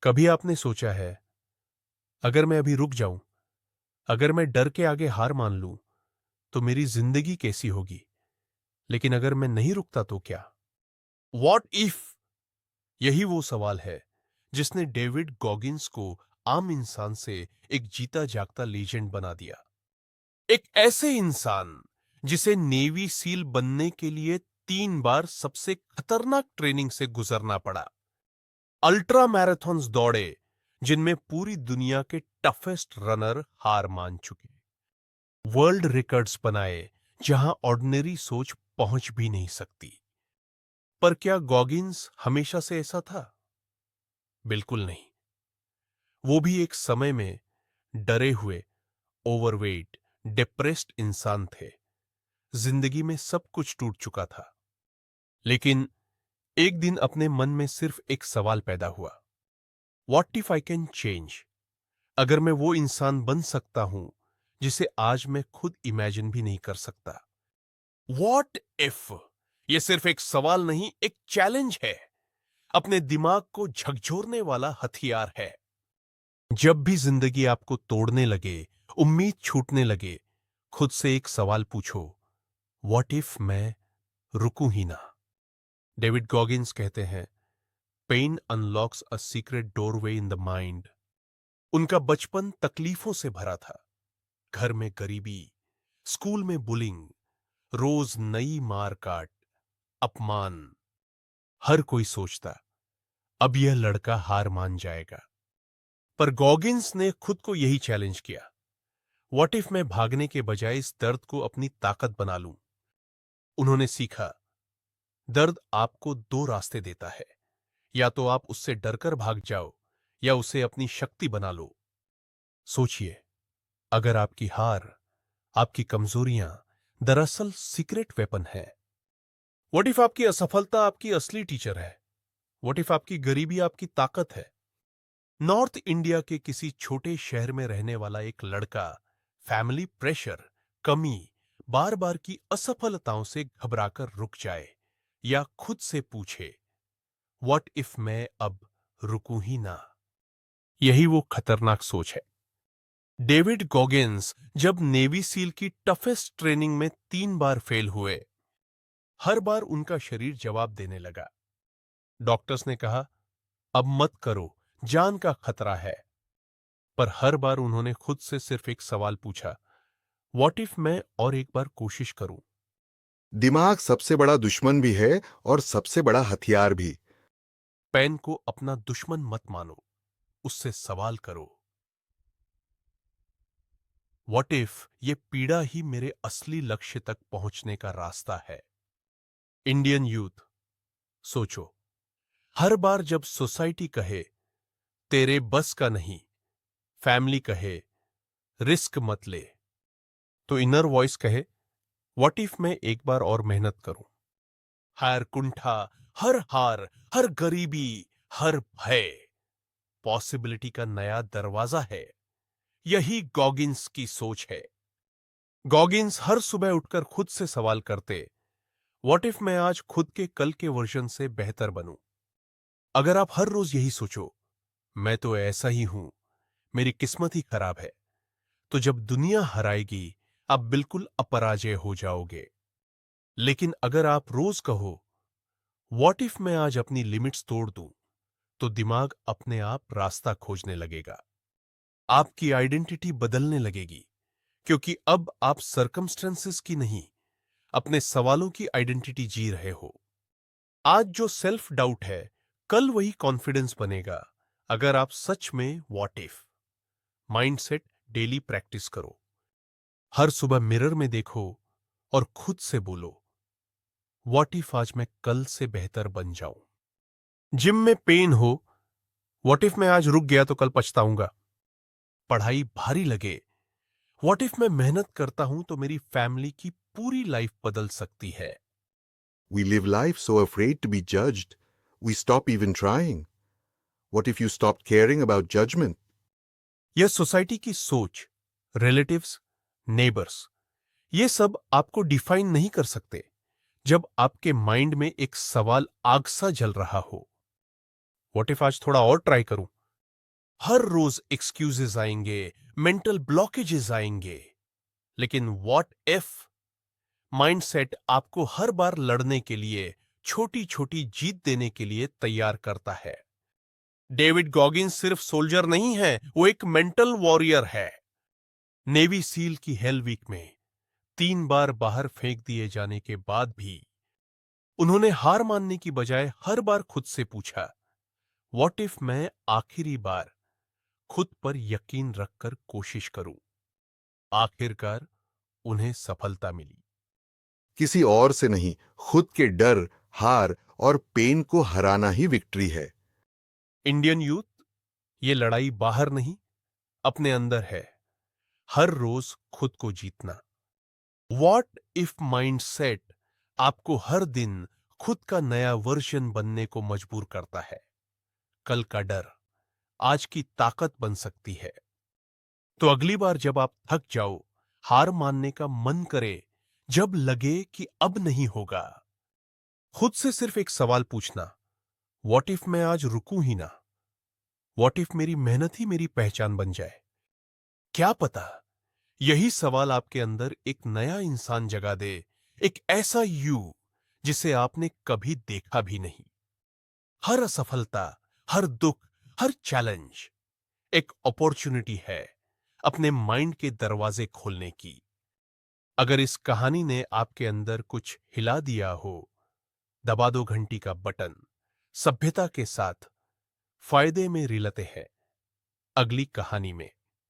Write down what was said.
कभी आपने सोचा है, अगर मैं अभी रुक जाऊं, अगर मैं डर के आगे हार मान लूं, तो मेरी जिंदगी कैसी होगी? लेकिन अगर मैं नहीं रुकता तो क्या? What if? यही वो सवाल है जिसने डेविड गॉगिंस को आम इंसान से एक जीता जागता लीजेंड बना दिया। एक ऐसे इंसान जिसे नेवी सील बनने के लिए 3 बार सबसे खतरनाक ट्रेनिंग से गुजरना पड़ा, अल्ट्रा मैराथन्स दौड़े जिनमें पूरी दुनिया के टफेस्ट रनर हार मान चुके, वर्ल्ड रिकॉर्ड्स बनाए जहां ऑर्डिनरी सोच पहुंच भी नहीं सकती। पर क्या गॉगिंस हमेशा से ऐसा था? बिल्कुल नहीं। वो भी एक समय में डरे हुए, ओवरवेट, डिप्रेस्ड इंसान थे। जिंदगी में सब कुछ टूट चुका था। लेकिन एक दिन अपने मन में सिर्फ एक सवाल पैदा हुआ, what if I can change? अगर मैं वो इंसान बन सकता हूं जिसे आज मैं खुद इमेजिन भी नहीं कर सकता। What if? ये सिर्फ एक सवाल नहीं, एक चैलेंज है, अपने दिमाग को झकझोरने वाला हथियार है। जब भी जिंदगी आपको तोड़ने लगे, उम्मीद छूटने लगे, खुद से एक सवाल पूछो, व्हाट इफ मैं रुकूं ही ना? डेविड गॉगिंस कहते हैं, pain unlocks a secret doorway in the mind. उनका बचपन तकलीफों से भरा था। घर में गरीबी, स्कूल में बुलिंग, रोज नई मार काट, अपमान। हर कोई सोचता, अब यह लड़का हार मान जाएगा। पर गॉगिंस ने खुद को यही चैलेंज किया, व्हाट इफ मैं भागने के बजाय इस दर्द को अपनी ताकत बना लूं? उन्होंने सीखा, दर्द आपको दो रास्ते देता है, या तो आप उससे डरकर भाग जाओ या उसे अपनी शक्ति बना लो। सोचिए, अगर आपकी हार, आपकी कमजोरियां दरअसल सीक्रेट वेपन है। व्हाट इफ आपकी असफलता आपकी असली टीचर है? व्हाट इफ आपकी गरीबी आपकी ताकत है? नॉर्थ इंडिया के किसी छोटे शहर में रहने वाला एक लड़का, फैमिली प्रेशर, कमी, बार बार की असफलताओं से घबराकर रुक जाए या खुद से पूछे, व्हाट इफ मैं अब रुकूं ही ना? यही वो खतरनाक सोच है। डेविड गॉगिंस जब नेवी सील की टफेस्ट ट्रेनिंग में 3 बार फेल हुए, हर बार उनका शरीर जवाब देने लगा। डॉक्टर्स ने कहा, अब मत करो, जान का खतरा है। पर हर बार उन्होंने खुद से सिर्फ एक सवाल पूछा, व्हाट इफ मैं और एक बार कोशिश करूं? दिमाग सबसे बड़ा दुश्मन भी है और सबसे बड़ा हथियार भी। पेन को अपना दुश्मन मत मानो, उससे सवाल करो, व्हाट इफ ये पीड़ा ही मेरे असली लक्ष्य तक पहुंचने का रास्ता है? इंडियन यूथ, सोचो, हर बार जब सोसाइटी कहे तेरे बस का नहीं, फैमिली कहे रिस्क मत ले, तो इनर वॉइस कहे, व्हाट इफ मैं एक बार और मेहनत करूं? हर कुंठा, हर हार, हर गरीबी, हर भय पॉसिबिलिटी का नया दरवाजा है। यही गॉगिंस की सोच है। गॉगिंस हर सुबह उठकर खुद से सवाल करते, व्हाट इफ मैं आज खुद के कल के वर्जन से बेहतर बनूं? अगर आप हर रोज यही सोचो, मैं तो ऐसा ही हूं, मेरी किस्मत ही खराब है, तो जब दुनिया हराएगी, आप बिल्कुल अपराजय हो जाओगे। लेकिन अगर आप रोज कहो, व्हाट इफ मैं आज अपनी लिमिट्स तोड़ दूं, तो दिमाग अपने आप रास्ता खोजने लगेगा। आपकी आइडेंटिटी बदलने लगेगी, क्योंकि अब आप सर्कमस्टेंसेस की नहीं, अपने सवालों की आइडेंटिटी जी रहे हो। आज जो सेल्फ डाउट है, कल वही कॉन्फिडेंस बनेगा, अगर आप सच में what if mindset daily practice करो। हर सुबह मिरर में देखो और खुद से बोलो, व्हाट इफ आज मैं कल से बेहतर बन जाऊं? जिम में पेन हो, व्हाट इफ मैं आज रुक गया तो कल पछताऊंगा? पढ़ाई भारी लगे, व्हाट इफ मैं मेहनत करता हूं तो मेरी फैमिली की पूरी लाइफ बदल सकती है? We live life so afraid to be judged, we stop even trying. What if you stopped caring about judgment? यह सोसाइटी की सोच, रिलेटिव्स, नेबर्स, ये सब आपको डिफाइन नहीं कर सकते। जब आपके माइंड में एक सवाल आग सा जल रहा हो, व्हाट इफ आज थोड़ा और ट्राई करूं, हर रोज एक्सक्यूजेस आएंगे, मेंटल ब्लॉकेजेस आएंगे। लेकिन व्हाट इफ माइंडसेट आपको हर बार लड़ने के लिए, छोटी छोटी जीत देने के लिए तैयार करता है। डेविड गॉगिंस सिर्फ सोल्जर नहीं है, वो एक मेंटल वॉरियर है। नेवी सील की हेल वीक में 3 बार बाहर फेंक दिए जाने के बाद भी उन्होंने हार मानने की बजाय हर बार खुद से पूछा, व्हाट इफ मैं आखिरी बार खुद पर यकीन रखकर कोशिश करूं। आखिरकार उन्हें सफलता मिली। किसी और से नहीं, खुद के डर, हार और पेन को हराना ही विक्ट्री है। इंडियन यूथ, ये लड़ाई बाहर नहीं, अपने अंदर है। हर रोज खुद को जीतना। व्हाट इफ माइंडसेट आपको हर दिन खुद का नया वर्जन बनने को मजबूर करता है। कल का डर आज की ताकत बन सकती है। तो अगली बार जब आप थक जाओ, हार मानने का मन करे, जब लगे कि अब नहीं होगा, खुद से सिर्फ एक सवाल पूछना, व्हाट इफ मैं आज रुकूं ही ना। व्हाट इफ मेरी मेहनत ही मेरी पहचान बन जाए। क्या पता यही सवाल आपके अंदर एक नया इंसान जगा दे, एक ऐसा यू जिसे आपने कभी देखा भी नहीं। हर असफलता, हर दुख, हर चैलेंज एक अपॉर्चुनिटी है अपने माइंड के दरवाजे खोलने की। अगर इस कहानी ने आपके अंदर कुछ हिला दिया हो, दबा दो घंटी का बटन। सभ्यता के साथ फायदे में रिलते हैं अगली कहानी में।